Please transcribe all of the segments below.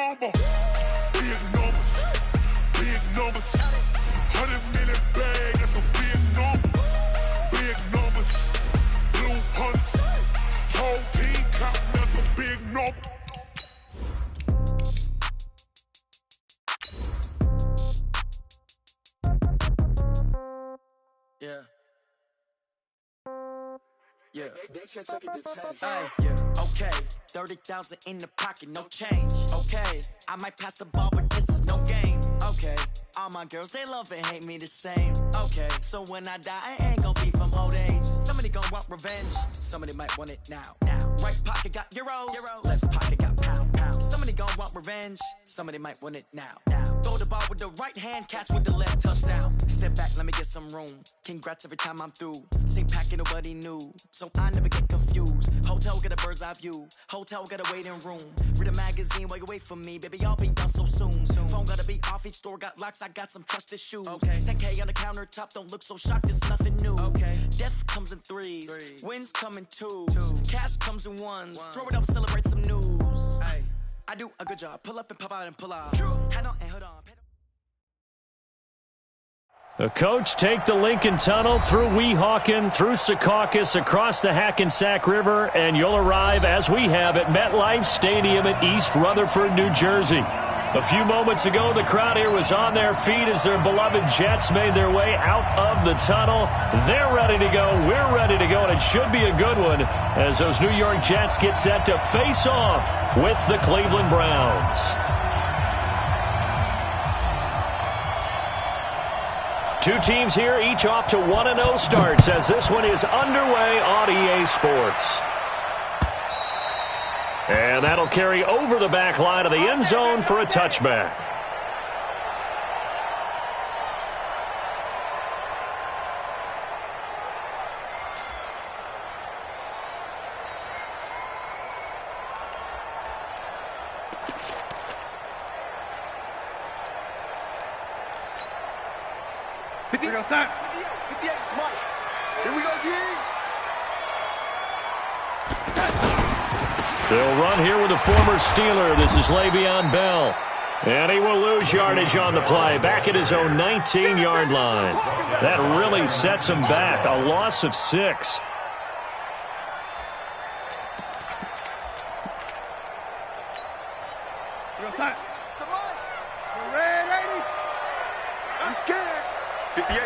number. Big numbers. Big numbers. 100 million bag, that's a big number. Big numbers. Blue hunts. Whole team counting, that's a big number. Yeah. Yeah. Hey, yeah. Okay. 30,000 in the pocket, no change. Okay. I might pass the ball, but this is no game. Okay. All my girls, they love and hate me the same. Okay. So when I die, I ain't gonna be from old age. Somebody gon' want revenge. Somebody might want it now. Right pocket got euros. Left pocket got pound. Somebody gon' want revenge. Somebody might want it now. Throw the ball with the right hand, catch with the left, touchdown. Step back, let me get some room. Congrats every time I'm through. Same packet, nobody knew. So I never get confused. Hotel got a bird's eye view. Hotel got a waiting room. Read a magazine while you wait for me. Baby, I'll be done so soon. Phone gotta be off, each store got locks. I got some trusted shoes. 10K on the countertop, don't look so shocked, it's nothing new. Death comes in threes. Wins come in twos. Cash comes in ones. Throw it up, celebrate some news. I do a good job. Pull up and pop out and pull out. Head on and hood on. The coach take the Lincoln Tunnel through Weehawken, through Secaucus, across the Hackensack River, and you'll arrive, as we have, at MetLife Stadium in East Rutherford, New Jersey. A few moments ago, the crowd here was on their feet as their beloved Jets made their way out of the tunnel. They're ready to go. We're ready to go, and it should be a good one as those New York Jets get set to face off with the Cleveland Browns. Two teams here, each off to 1-0 starts as this one is underway on EA Sports. And that'll carry over the back line of the end zone for a touchback. Here we go, sir. 58, Mike. Here we go, G. They'll run here with a former Steeler. This is Le'Veon Bell. And he will lose yardage on the play, back at his own 19-yard line. That really sets him back, a loss of 6. Here we go, sir. Come on. We're ready. I'm scared. 58.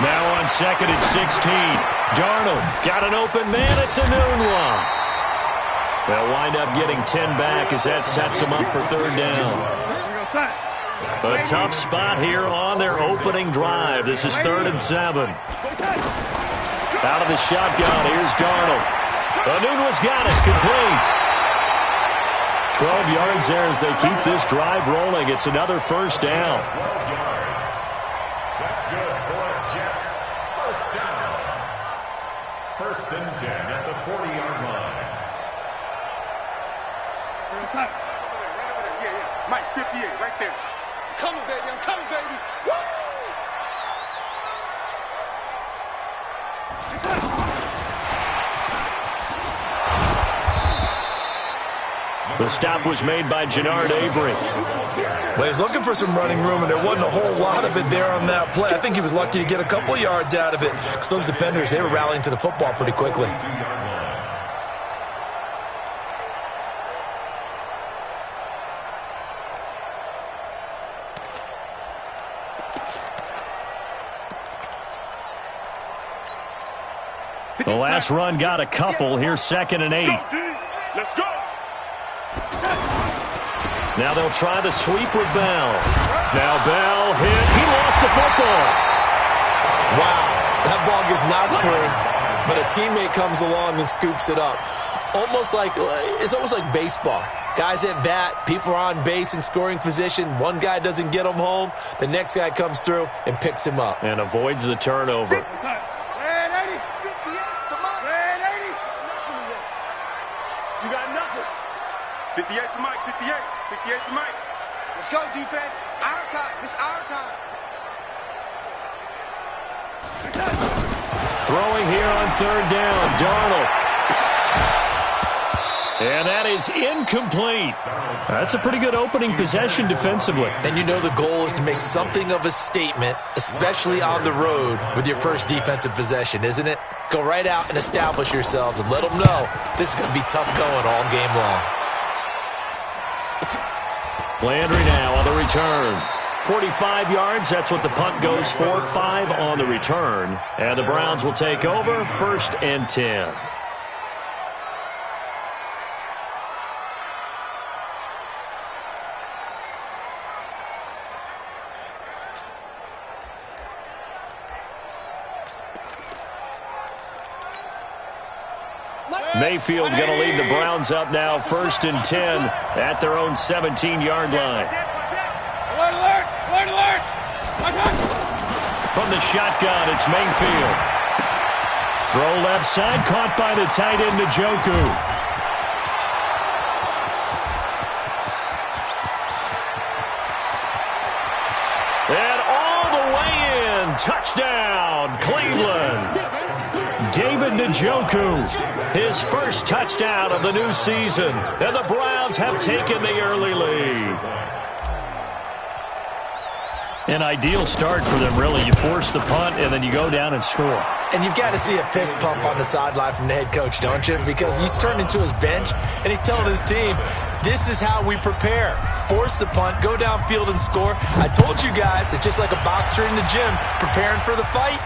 Now on second and 16. Darnold got an open man. It's a Nunwa. They'll wind up getting 10 back as that sets them up for third down. A tough spot here on their opening drive. This is 3rd and 7. Out of the shotgun, here's Darnold. Nunwa's got it, complete. 12 yards there as they keep this drive rolling. It's another first down. That's good for the Jets. First down. 1st and 10 at the 40-yard line. Yeah. Mike, 58, right there. I'm coming, baby. Woo! The stop was made by Jannard Avery. Well, he's looking for some running room, and there wasn't a whole lot of it there on that play. I think he was lucky to get a couple of yards out of it because those defenders, they were rallying to the football pretty quickly. The last run got a couple. Here's 2nd and 8. Let's go. Now they'll try the sweep with Bell. Now Bell hit. He lost the football. Wow, that ball gets knocked free, but a teammate comes along and scoops it up. It's almost like baseball. Guys at bat, people are on base in scoring position. One guy doesn't get him home. The next guy comes through and picks him up. And avoids the turnover. 58 for Mike, 58 for Mike. Let's go, defense. Our time. It's our time. Throwing here on 3rd down, Darnold. And that is incomplete. That's a pretty good opening possession defensively. And you know the goal is to make something of a statement, especially on the road with your first defensive possession, isn't it? Go right out and establish yourselves and let them know this is going to be tough going all game long. Landry now on the return. 45 yards, that's what the punt goes for. 5 on the return. And the Browns will take over, 1st and 10. Mayfield going to lead the Browns up now, 1st and 10 at their own 17-yard line. Alert, alert, alert, alert. From the shotgun, it's Mayfield. Throw left side, caught by the tight end, Njoku. And all the way in, touchdown, Cleveland. David Njoku, his first touchdown of the new season, and the Browns have taken the early lead. An ideal start for them, really. You force the punt, and then you go down and score. And you've got to see a fist pump on the sideline from the head coach, don't you? Because he's turned into his bench, and he's telling his team, this is how we prepare. Force the punt, go downfield and score. I told you guys, it's just like a boxer in the gym preparing for the fight.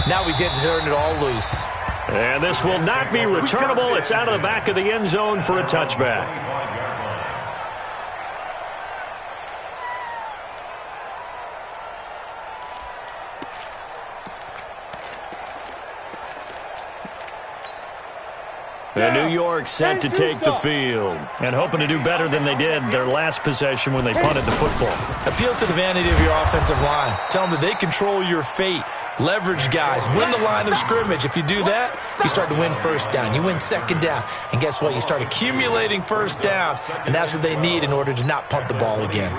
Now we get to turn it all loose. And this will not be returnable. It's out of the back of the end zone for a touchback. And New York set to take the field and hoping to do better than they did their last possession when they punted the football. Appeal to the vanity of your offensive line. Tell them that they control your fate. Leverage guys. Win the line of scrimmage. If you do that, you start to win first down. You win second down. And guess what? You start accumulating first downs. And that's what they need in order to not punt the ball again.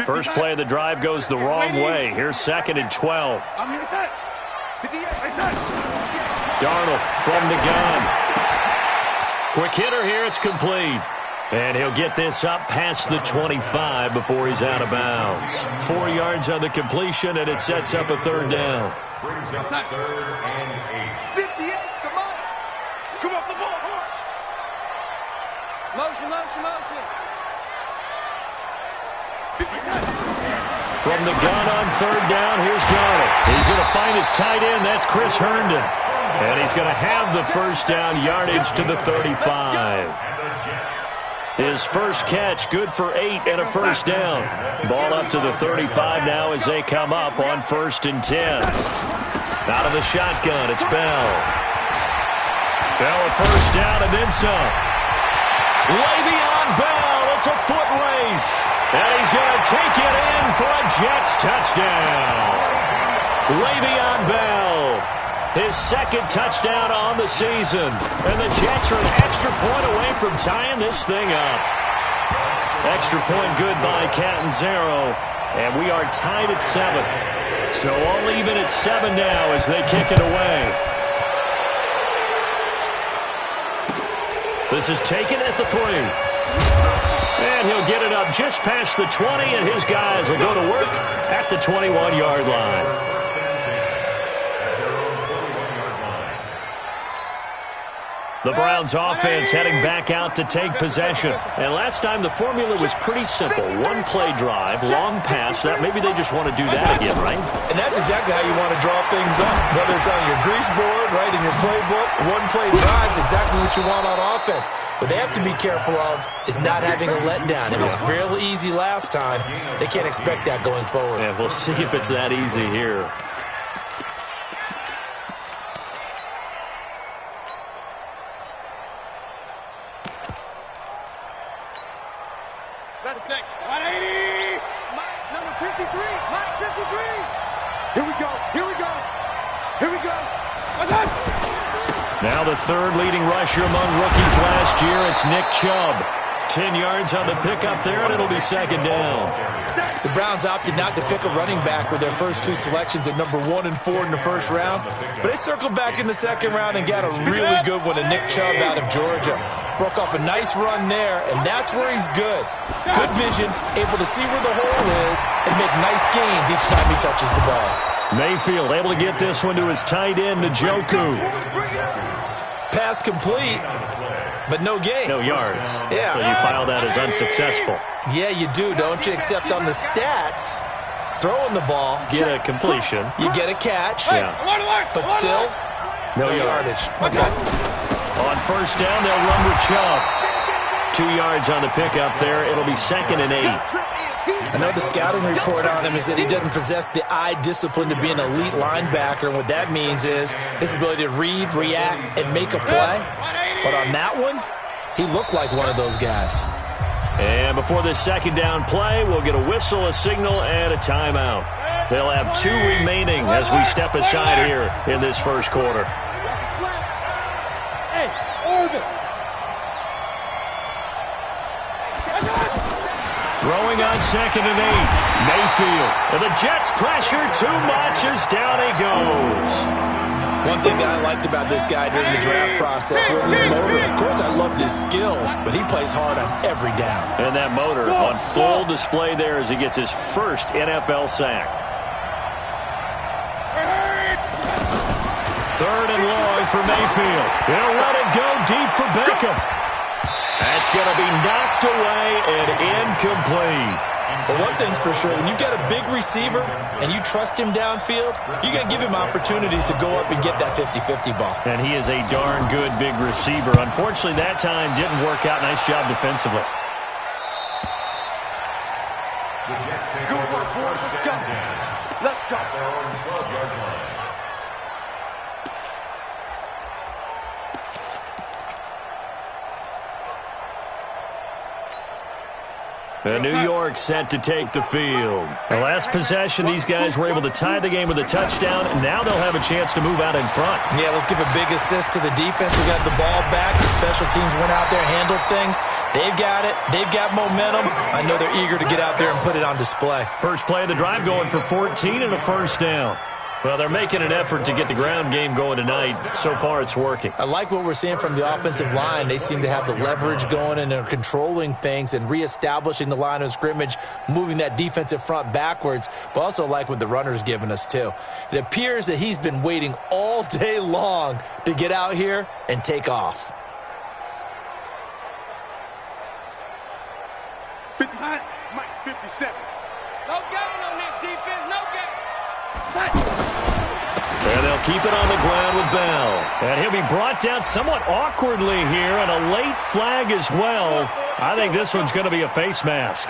First play of the drive goes the wrong way. Here's 2nd and 12. Darnold from the gun. Quick hitter here. It's complete. And he'll get this up past the 25 before he's out of bounds. 4 yards on the completion, and it sets up a 3rd down. Brings up 3rd and 8. 58, come on. Come up the ball. Motion, motion, motion. From the gun on 3rd down, here's Darnold. He's going to find his tight end. That's Chris Herndon. And he's going to have the first down yardage to the 35. His first catch, good for 8 and a first down. Ball up to the 35 now as they come up on 1st and 10. Out of the shotgun, it's Bell. Bell a first down and then some. Le'Veon Bell, it's a foot race. And he's going to take it in for a Jets touchdown. Le'Veon Bell, his 2nd touchdown on the season. And the Jets are an extra point away from tying this thing up. Extra point good by Catanzaro. And we are tied at 7. So all even at 7 now as they kick it away. This is taken at the 3. And he'll get it up just past the 20, and his guys will go to work at the 21-yard line. The Browns offense heading back out to take possession. And last time the formula was pretty simple. One play drive, long pass. That maybe they just want to do that again, right? And that's exactly how you want to draw things up. Whether it's on your grease board, right, in your playbook, one play drive is exactly what you want on offense. What they have to be careful of is not having a letdown. It was real easy last time. They can't expect that going forward. Yeah, we'll see if it's that easy here. That's next. 180. Mike, number 53. Mike, 53. Here we go. Here we go. Here we go. What's up? Now the 3rd leading rusher among rookies last year, it's Nick Chubb. 10 yards on the pickup there, and it'll be second down. The Browns opted not to pick a running back with their first two selections at number 1 and 4 in the first round, but they circled back in the second round and got a really good one to Nick Chubb out of Georgia. Broke up a nice run there, and that's where he's good. Good vision, able to see where the hole is, and make nice gains each time he touches the ball. Mayfield able to get this one to his tight end, Njoku. Pass complete, but no gain. No yards. Yeah. So you file that as unsuccessful. Yeah, you do, don't you? Except on the stats, throwing the ball. Get a completion. You get a catch. Yeah. But still, no yardage. Okay. On first down, they'll run with Chubb. 2 yards on the pickup there. It'll be second and 8. I know the scouting report on him is that he doesn't possess the eye discipline to be an elite linebacker, and what that means is his ability to read, react, and make a play. But on that one, he looked like one of those guys. And before this second down play, we'll get a whistle, a signal, and a timeout. They'll have 2 remaining as we step aside here in this first quarter. Throwing on second and 8. Mayfield. And the Jets pressure too much as down he goes. One thing that I liked about this guy during the draft process was his motor. Of course, I loved his skills, but he plays hard on every down. And that motor on full display there as he gets his first NFL sack. Third and long for Mayfield. He'll let it go deep for Beckham. That's going to be knocked away and incomplete. But one thing's for sure, when you got a big receiver and you trust him downfield, you're going to give him opportunities to go up and get that 50-50 ball. And he is a darn good big receiver. Unfortunately, that time didn't work out. Nice job defensively. Good work, boys. Let's go. Let's go. New York set to take the field. The last possession, these guys were able to tie the game with a touchdown, and now they'll have a chance to move out in front. Yeah, let's give a big assist to the defense who got the ball back. The special teams went out there, handled things. They've got it. They've got momentum. I know they're eager to get out there and put it on display. First play of the drive going for 14 and a first down. Well, they're making an effort to get the ground game going tonight. So far, it's working. I like what we're seeing from the offensive line. They seem to have the leverage going, and they're controlling things and reestablishing the line of scrimmage, moving that defensive front backwards, but also like what the runner's giving us, too. It appears that he's been waiting all day long to get out here and take off. 59, Mike, 57. No gain on this defense, no gain. And they'll keep it on the ground with Bell. And he'll be brought down somewhat awkwardly here, and a late flag as well. I think this one's going to be a face mask.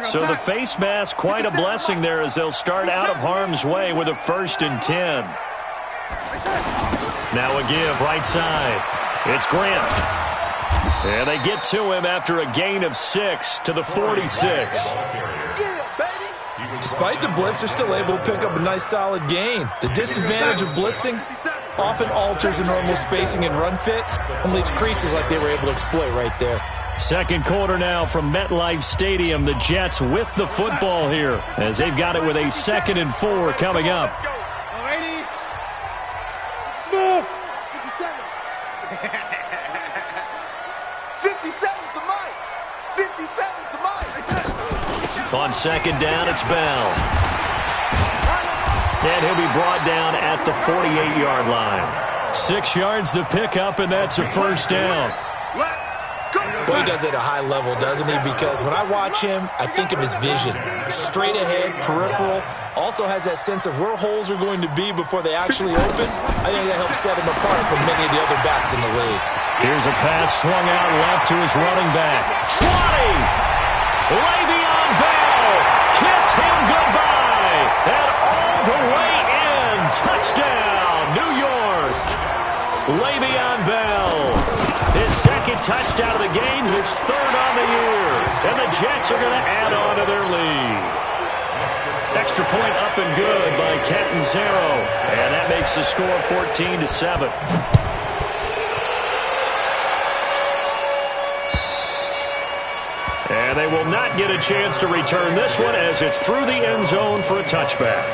So the face mask, quite a blessing there as they'll start out of harm's way with a 1st and 10. Now a give right side. It's Grant. And they get to him after a gain of 6 to the 46. Despite the blitz, they're still able to pick up a nice solid gain. The disadvantage of blitzing often alters the normal spacing and run fits and leaves creases like they were able to exploit right there. Second quarter now from MetLife Stadium. The Jets with the football here as they've got it with a 2nd and 4 coming up. Smooth. 57. 57's the Mike. 57's the Mike. On second down, it's Bell. And he'll be brought down at the 48-yard line. 6 yards the pickup, and that's a first down. Well, he does it at a high level, doesn't he? Because when I watch him, I think of his vision. Straight ahead, peripheral. Also has that sense of where holes are going to be before they actually open. I think that helps set him apart from many of the other backs in the league. Here's a pass swung out left to his running back. Trotting! Le'Veon Bell! Kiss him goodbye! And all the way in! Touchdown, New York! Le'Veon Bell! His second touchdown of the game, his 3rd on the year. And the Jets are going to add on to their lead. Extra point up and good by Catanzaro. And that makes the score 14-7. And they will not get a chance to return this one as it's through the end zone for a touchback.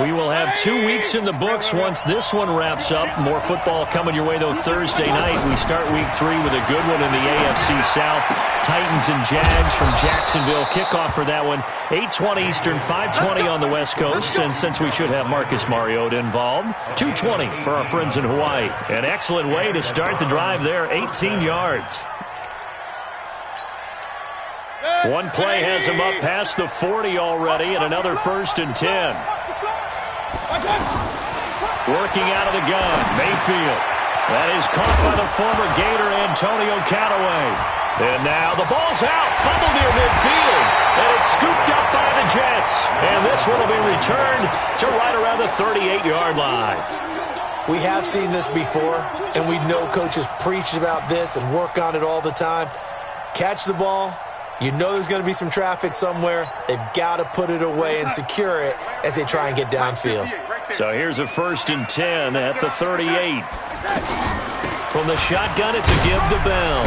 We will have 2 weeks in the books once this one wraps up. More football coming your way, though, Thursday night. We start week 3 with a good one in the AFC South. Titans and Jags from Jacksonville. Kickoff for that one, 8:20 Eastern, 5:20 on the West Coast. And since we should have Marcus Mariota involved, 2:20 for our friends in Hawaii. An excellent way to start the drive there, 18 yards. One play has him up past the 40 already, and another 1st and 10. Working out of the gun, Mayfield. That is caught by the former Gator, Antonio Callaway. And now the ball's out, fumble near midfield, and it's scooped up by the Jets. And this one will be returned to right around the 38-yard line. We have seen this before, and we know coaches preach about this and work on it all the time. Catch the ball. You know there's going to be some traffic somewhere. They've got to put it away and secure it as they try and get downfield. So here's a 1st and 10 at the 38. From the shotgun, it's a give to Bell.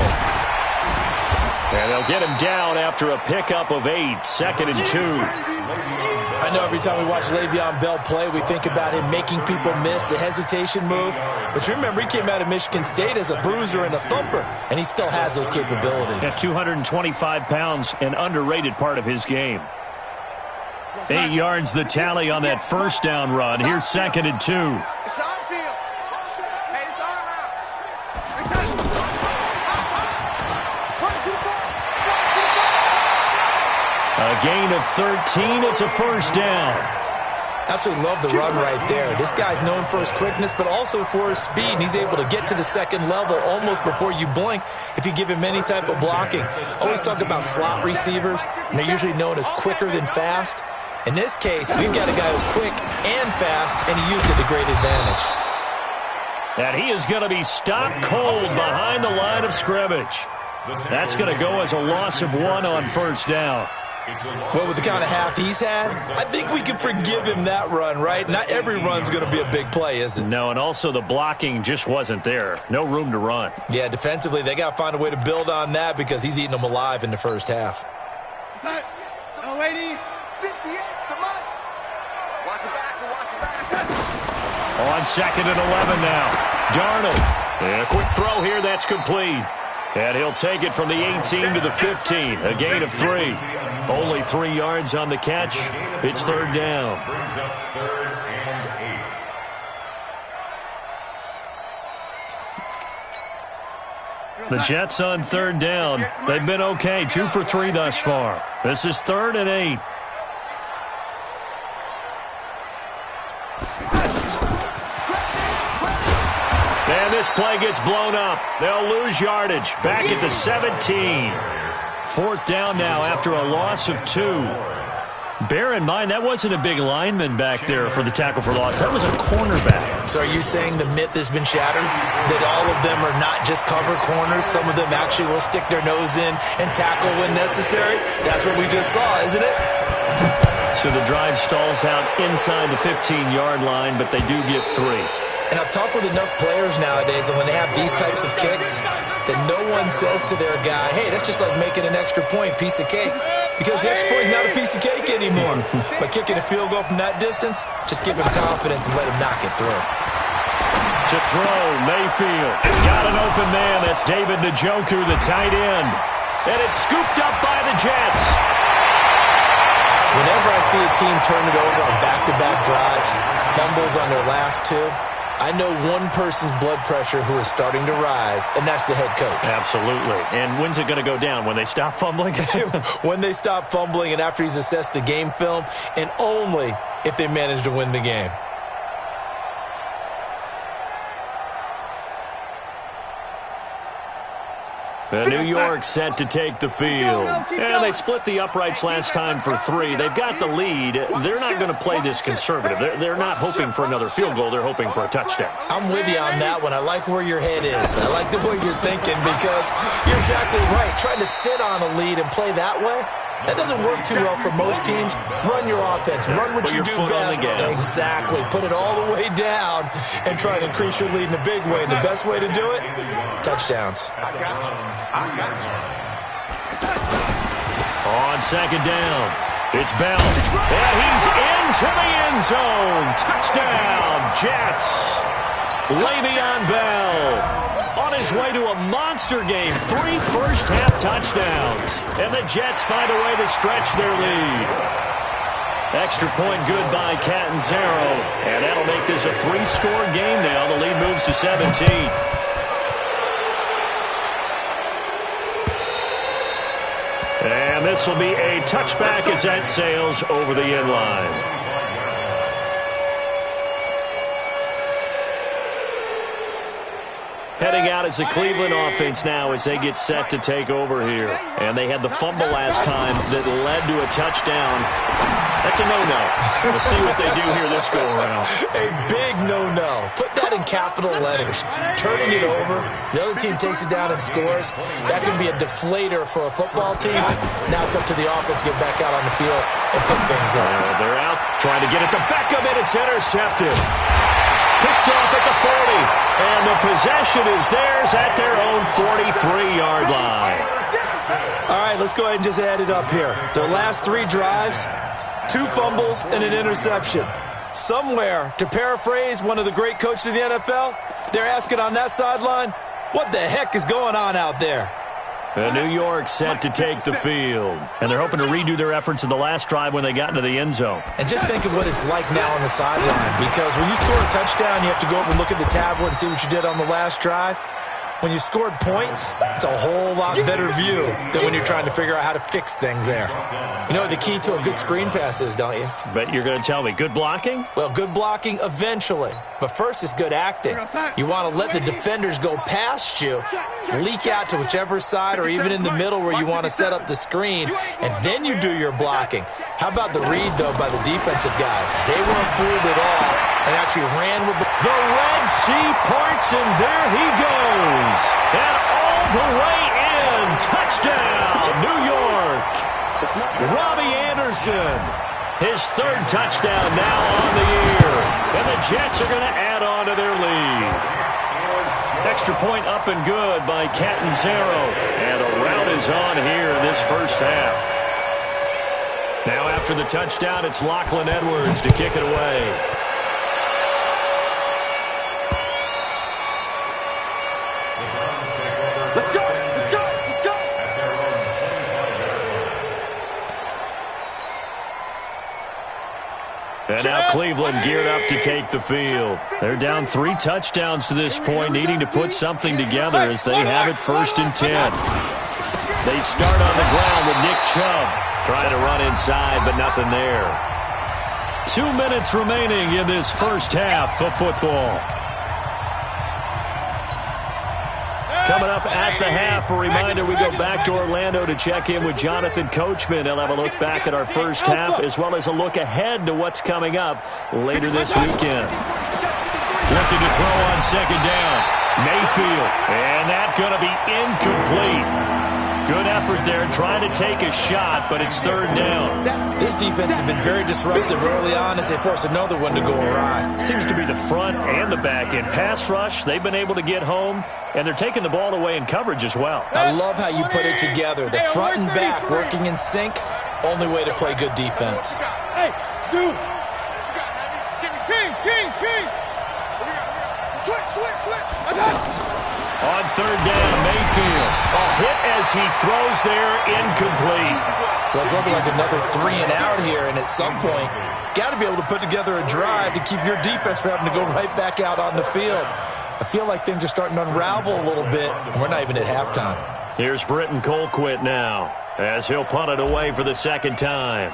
And they'll get him down after a pickup of 8, 2nd and 2. I know every time we watch Le'Veon Bell play, we think about him making people miss the hesitation move. But you remember, he came out of Michigan State as a bruiser and a thumper, and he still has those capabilities. At 225 pounds, an underrated part of his game. 8 yards the tally on that 1st down run. Here's 2nd and 2. It's on field. Hey, it's on routes. A gain of 13. It's a 1st down. Absolutely love the run right there. This guy's known for his quickness, but also for his speed. And he's able to get to the 2nd level almost before you blink if you give him any type of blocking. Always talk about slot receivers, and they're usually known as quicker than fast. In this case, we've got a guy who's quick and fast, and he used it to great advantage. And he is going to be stopped cold behind the line of scrimmage. That's going to go as a loss of 1 on 1st down. Well, with the kind of half he's had, I think we can forgive him that run, right? Not every run's going to be a big play, is it? No, and also the blocking just wasn't there. No room to run. Yeah, defensively, they got to find a way to build on that because he's eating them alive in the 1st half. No, 80. 58, come on. Watch the back, watch the back. On 2nd and 11 now. Darnold. And a quick throw here, that's complete. And he'll take it from the 18 to the 15. A gain of 3. Only 3 yards on the catch. It's 3rd down. Brings up 3rd and 8. The Jets on 3rd down. They've been okay. 2 for 3 thus far. This is 3rd and 8. And this play gets blown up. They'll lose yardage. Back at the 17. 4th down now after a loss of 2. Bear in mind, that wasn't a big lineman back there for the tackle for loss. That was a cornerback. So are you saying the myth has been shattered? That all of them are not just cover corners? Some of them actually will stick their nose in and tackle when necessary? That's what we just saw, isn't it? So the drive stalls out inside the 15-yard line, but they do get 3. And I've talked with enough players nowadays, and when they have these types of kicks, that no one says to their guy, hey, that's just like making an extra point, piece of cake. Because the extra point is not a piece of cake anymore. But kicking a field goal from that distance, just give him confidence and let him knock it through. To throw, Mayfield. Got an open man. That's David Njoku, the tight end. And it's scooped up by the Jets. Whenever I see a team turn it over on back-to-back drives, fumbles on their last 2, I know one person's blood pressure who is starting to rise, and that's the head coach. Absolutely. And when's it going to go down? When they stop fumbling? When they stop fumbling and after he's assessed the game film, and only if they manage to win the game. The New York set to take the field. And they split the uprights last time for 3. They've got the lead. They're not going to play this conservative. They're not hoping for another field goal. They're hoping for a touchdown. I'm with you on that one. I like where your head is. I like the way you're thinking because you're exactly right. Trying to sit on a lead and play that way, That doesn't work too well for most teams. Run your offense. Run what you do best. Exactly. Put it all the way down and try to increase your lead in a big way. And the best way to do it, touchdowns. I got you. On second down, it's Bell. And he's into the end zone. Touchdown, Jets. Le'Veon Bell on his way to a monster game. 3 first-half touchdowns. And the Jets find a way to stretch their lead. Extra point good by Catanzaro. And that'll make this a 3-score game now. The lead moves to 17. And this will be a touchback as that sails over the end line. Heading out is the Cleveland offense now as they get set to take over here. And they had the fumble last time that led to a touchdown. That's a no-no. We'll see what they do here this go-around. A big no-no. Put that in capital letters. Turning it over, the other team takes it down and scores. That can be a deflator for a football team. Now it's up to the offense to get back out on the field and pick things up. They're out trying to get it to Beckham, and it's intercepted. Picked off at the 40, and the possession is theirs at their own 43-yard line. All right, let's go ahead and just add it up here. Their last 3 drives, 2 fumbles and an interception. Somewhere, to paraphrase one of the great coaches of the NFL, they're asking on that sideline, what the heck is going on out there? New York set to take the field. And they're hoping to redo their efforts in the last drive when they got into the end zone. And just think of what it's like now on the sideline. Because when you score a touchdown, you have to go over and look at the tablet and see what you did on the last drive. When you scored points, it's a whole lot better view than when you're trying to figure out how to fix things there. You know what the key to a good screen pass is, don't you? Bet you're going to tell me. Good blocking? Well, good blocking eventually. But first is good acting. You want to let the defenders go past you, leak out to whichever side or even in the middle where you want to set up the screen, and then you do your blocking. How about the read, though, by the defensive guys? They weren't fooled at all and actually ran with the Red Sea parts, and there he goes. And all the way in. Touchdown, New York. Robbie Anderson. His 3rd touchdown now on the year. And the Jets are going to add on to their lead. Extra point up and good by Catanzaro. And a rout is on here in this first half. Now after the touchdown, it's Lachlan Edwards to kick it away. And now Cleveland geared up to take the field. They're down 3 touchdowns to this point, needing to put something together as they have it 1st and 10. They start on the ground with Nick Chubb trying to run inside, but nothing there. 2 minutes remaining in this first half of football. Coming up at the half, a reminder, we go back to Orlando to check in with Jonathan Coachman. He'll have a look back at our first half as well as a look ahead to what's coming up later this weekend. Looking to throw on second down. Mayfield, and that's going to be incomplete. Good effort there, trying to take a shot, but it's 3rd down. This defense has been very disruptive early on as they force another one to go awry. Seems to be the front and the back end. Pass rush, they've been able to get home, and they're taking the ball away in coverage as well. I love how you put it together. The front and back working in sync, only way to play good defense. Hey, dude. King. Switch. On 3rd down, Mayfield. A hit as he throws there, incomplete. Well, it's looking like another 3 and out here, and at some point, got to be able to put together a drive to keep your defense from having to go right back out on the field. I feel like things are starting to unravel a little bit, and we're not even at halftime. Here's Britton Colquitt now, as he'll punt it away for the 2nd time.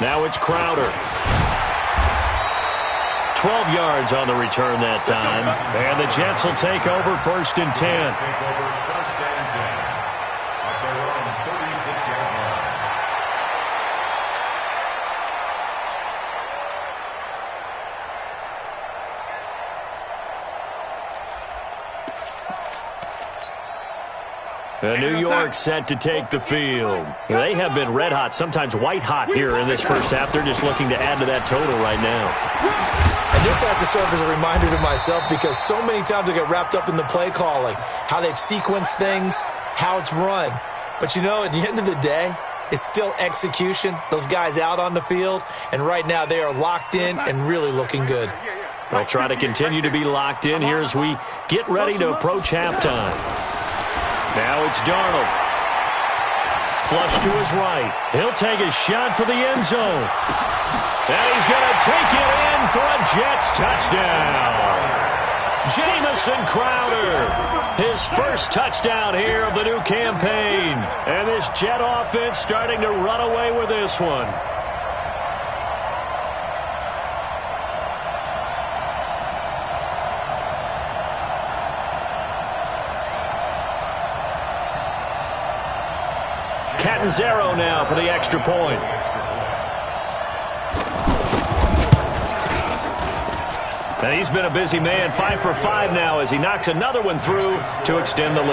Now it's Crowder. 12 yards on the return that time. And the Jets will take over 1st and 10. New York set to take the field. They have been red hot, sometimes white hot here in this first half. They're just looking to add to that total right now. And this has to serve as a reminder to myself because so many times I get wrapped up in the play calling, how they've sequenced things, how it's run. But, you know, at the end of the day, it's still execution. Those guys out on the field, and right now they are locked in and really looking good. They'll try to continue to be locked in here as we get ready to approach halftime. Now it's Darnold. Flush to his right. He'll take a shot for the end zone. And he's going to take it in for a Jets touchdown. Jamison Crowder, his first touchdown here of the new campaign. And this Jet offense starting to run away with this one. Catanzaro now for the extra point. And he's been a busy man, 5 for 5 now as he knocks another one through to extend the lead.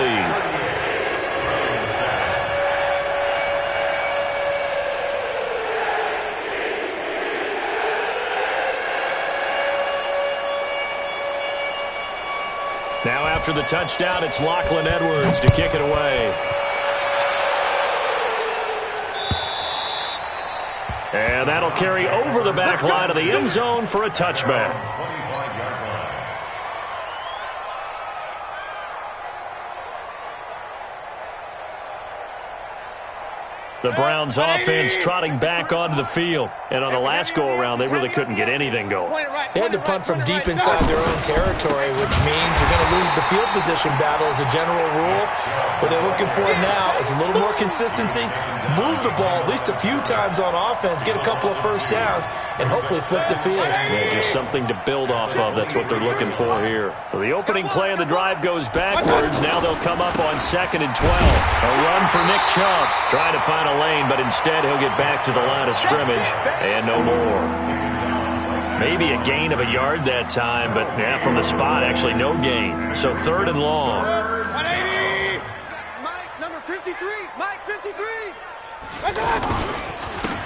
Now after the touchdown, it's Lachlan Edwards to kick it away. And that'll carry over the back line of the end zone for a touchback. The Browns offense trotting back onto the field. And on the last go-around, they really couldn't get anything going. They had to punt from deep inside their own territory, which means you're going to lose the field position battle as a general rule. What they're looking for now is a little more consistency, move the ball at least a few times on offense, get a couple of first downs, and hopefully flip the field. Yeah, just something to build off of. That's what they're looking for here. So the opening play of the drive goes backwards. Now they'll come up on 2nd and 12. A run for Nick Chubb. Trying to find a lane, but instead he'll get back to the line of scrimmage and no more. Maybe a gain of a yard that time, but yeah, from the spot, actually no gain. So 3rd and long. Mike, number 53. Mike, 53.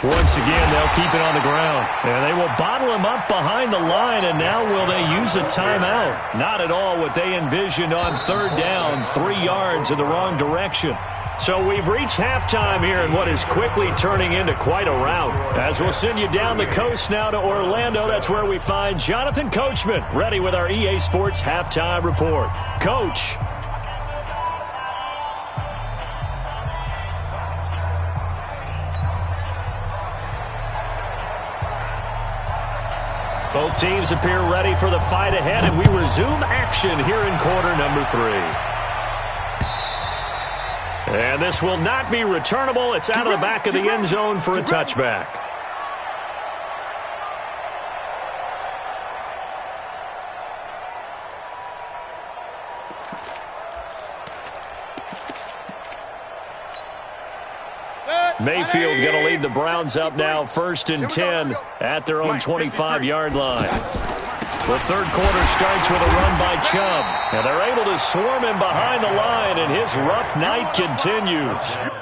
Once again, they'll keep it on the ground. And they will bottle him up behind the line, and now will they use a timeout? Not at all what they envisioned on 3rd down, 3 yards in the wrong direction. So we've reached halftime here in what is quickly turning into quite a rout. As we'll send you down the coast now to Orlando, that's where we find Jonathan Coachman, ready with our EA Sports Halftime Report. Coach. Both teams appear ready for the fight ahead, and we resume action here in quarter number 3. And this will not be returnable. It's out of the back of the end zone for a touchback. Mayfield going to lead the Browns up now 1st and 10 at their own 25-yard line. The 3rd quarter starts with a run by Chubb. And they're able to swarm him behind the line, and his rough night continues.